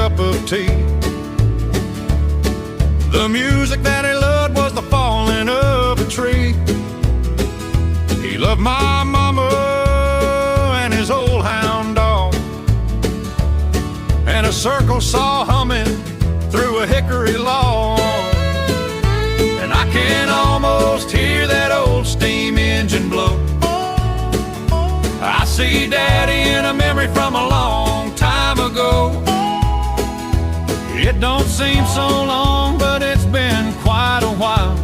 cup of tea. The music that he loved was the falling of a tree. He loved my mama and his old hound dog, and a circle saw humming through a hickory log. And I can almost hear that old steam engine blow. I see Daddy in a memory from a long time ago. It don't seem so long, but it's been quite a while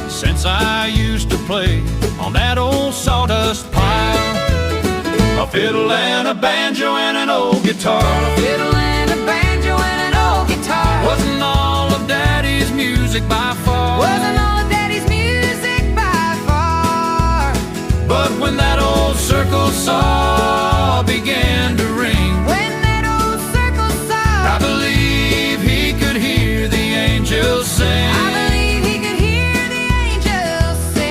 since I used to play on that old sawdust pile. A fiddle and a banjo and an old guitar. A fiddle and a banjo and an old guitar. Wasn't all of Daddy's music by far. Wasn't all of Daddy's music by far. But when that old circle saw began to ring, When that old circle saw, I believe he could hear the angels sing. I believe he could hear the angels sing.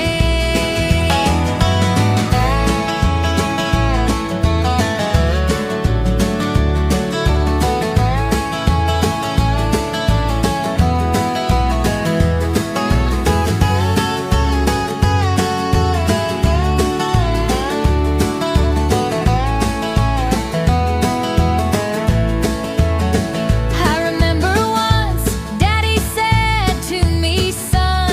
I remember once Daddy said to me, son,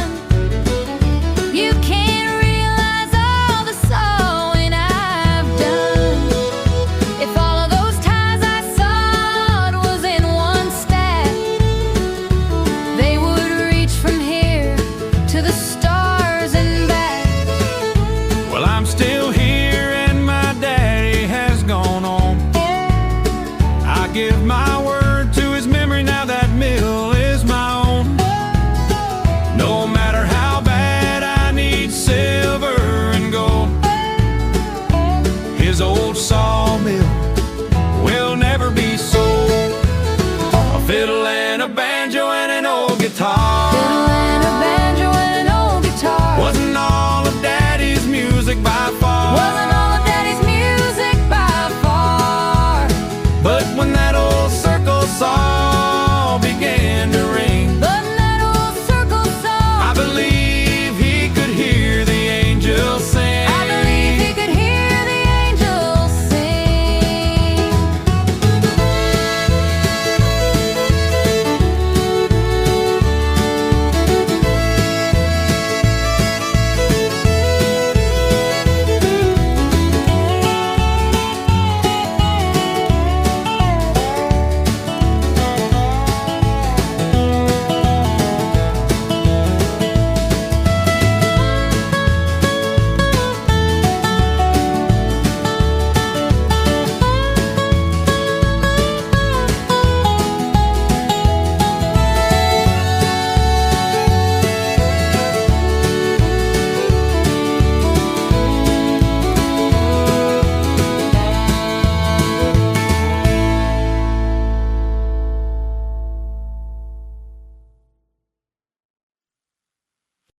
you can't realize all the sewing I've done. If all of those ties I sewed was in one stack, they would reach from here to the stars and back. Well, I'm still here and my daddy has gone on. I give my word to his memory, now that mill is my own. No matter how bad I need silver and gold, his old sawmill will never be sold. A fiddle and a banjo and an old guitar. Fiddle and a banjo and an old guitar. Wasn't all of Daddy's music by far. Wasn't all of Daddy's music by far. But when that old circle saw began to ring,